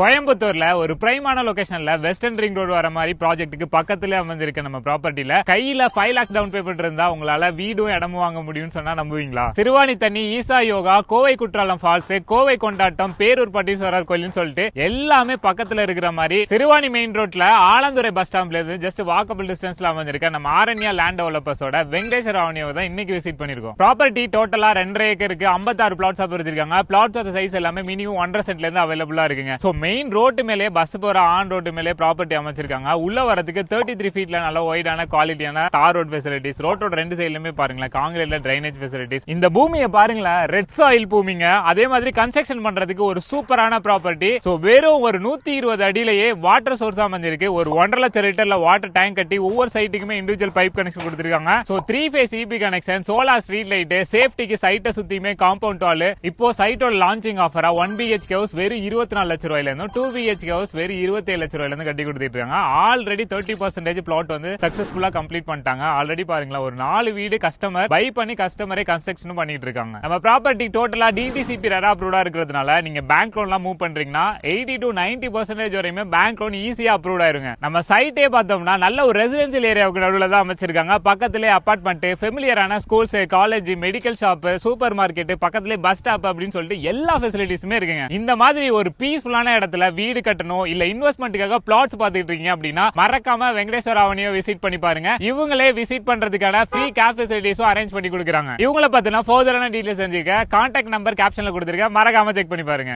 கோயம்புத்தூர்ல ஒரு பிரைமான லொகேஷன்ல western ring road வர மாதிரி ப்ராஜெக்ட்டுக்கு பக்கத்துல அமைஞ்சிருக்க நம்ம ப்ராப்பர்ட்டில கையில 5 lakhs டவுன் பேமெண்ட் இருந்தா உங்களால வீடும் இடமும் வாங்க முடியும்னு சொன்னா நம்புவீங்களா? சிறுவாணி தண்ணி, ஈசா யோகா, கோவை குற்றாலம் ஃபால்ஸ், கோவை கொண்டாட்டம், பேரூர் பட்டீஸ்வரர் கோயில்னு சொல்லிட்டு எல்லாமே பக்கத்துல இருக்கிற மாதிரி சிறுவாணி மெயின் ரோட்ல ஆலந்துறை பஸ் ஸ்டாண்ட்ல இருந்து ஜஸ்ட் வாக்கபிள் டிஸ்டன்ஸ்ல அமைஞ்சிருக்க நம்ம ஆரண்யா லேண்ட் டெவலப்பர்ஸோட வெங்கடேஸ்வர அவனியை தான் இன்னைக்கு விசிட் பண்ணிருக்கோம். ப்ராப்பர்ட்டி டோட்டலா 2.5 ஏக்கருக்கு 56 பிளாட்ஸ் பிரிச்சிருக்காங்க. பிளாட்ஸ் சைஸ் எல்லாமே மினிமம் 1.5 சென்ட்ல இருந்து அவைலபிளா இருக்குங்க. சோ மெயின் ரோட்டு மேலே பஸ் போற ஆன் ரோட்டு மேலே ப்ராப்பர்ட்டி அமைச்சிருக்காங்க. உள்ள வரதுக்கு 33 ஃபீட்ல நல்ல வைடான குவாலிட்டியான தார் ரோட் ஃபெசிலிட்டிஸ், ரோட்டோட ரெண்டு சைடுலயுமே பாருங்களேன் காங்கிரீட்ல டிரைனேஜ் ஃபெசிலிட்டிஸ். இந்த பூமியை பாருங்களேன், ரெட் சாயில் பூமிங்க. அதே மாதிரி கன்ஸ்ட்ரக்ஷன் பண்றதுக்கு ஒரு சூப்பரான ப்ராப்பர்ட்டி. சோ வெறும் ஒரு 120 அடியிலேயே வாட்டர் சோர்ஸ் அமைஞ்சிருக்கு. ஒரு 1.5 லட்சம் லிட்டர்ல வாட்டர் டேங்க் கட்டி ஒவ்வொரு சைட்டுக்குமே இண்டிவிஜுவல் பைப் கனெக்ஷன் கொடுத்திருக்காங்க. So 3 face EB connection, solar street light, சேஃப்டிக்கு சைட்டை சுத்தியுமே காம்பவுண்ட் வால். இப்போ சைட்டோட லான்ச்சிங் ஆஃபரா 1 BHK ஹவுஸ் வெறும் 24 லட்சம் ரூபாயில இருந்து 2 BHK ஹவுஸ் வெறும் 27 லட்சம் ரூபாயில இருந்து கட்டி கொடுத்துட்டு இருக்காங்க. ஆல்ரெடி 30% பிளாட் வந்து சக்சஸ்ஃபுல்லா கம்ப்ளீட் பண்ணிட்டாங்க. ஆல்ரெடி பாருங்களா, ஒரு 4 வீடு கஸ்டமர் பை பண்ணி கஸ்டமரே கன்ஸ்ட்ரக்ஷன் பண்ணிட்டு இருக்காங்க. நம்ம ப்ராப்பர்ட்டி டோட்டலா DTCP ரெரா அப்ரூவ்டா இருக்கிறதுனால நீங்க பேங்க் லோன்லாம் மூவ் பண்றீங்கன்னா 80 to 90% வரையுமே பேங்க் லோன் ஈஸியா அப்ரூவ் ஆயிருங்க. நம்ம சைட்டே பார்த்தோம்னா நல்ல ஒரு ரெசிடென்சியல் ஏரியாவுக்கு நடுவுல தான் அமைச்சிருக்காங்க. பக்கத்திலே அபார்ட்மெண்ட், ஃபெமிலியரான schools, college, medical shop, supermarket, பக்கத்திலே பஸ் ஸ்டாப் அப்படின்னு சொல்லிட்டு எல்லா ஃபெசிலிட்டிஸுமே இருக்குங்க. இந்த மாதிரி ஒரு பீஸ்ஃபுல்லான இடத்துல வீடு கட்டணும் இல்ல இன்வெஸ்ட்மெண்ட்டுக்காக பிளாட்ஸ் பாத்துட்டு இருக்கீங்க அப்படின்னா மறக்காம வெங்கடேஸ்வர அவனியை விசிட் பண்ணி பாருங்க. இவங்களே விசிட் பண்றதுக்கான ஃப்ரீ கேப் ஃபெசிலிட்டிஸும் அரேஞ்ச் பண்ணி கொடுக்குறாங்க. இவங்கள பத்தின ஃபர்தரான டீடைல்ஸ் தெரிஞ்சுக்க கான்டாக்ட் நம்பர் கேப்ஷன்ல கொடுத்திருக்கேன், மறக்காம செக் பண்ணி பாருங்க.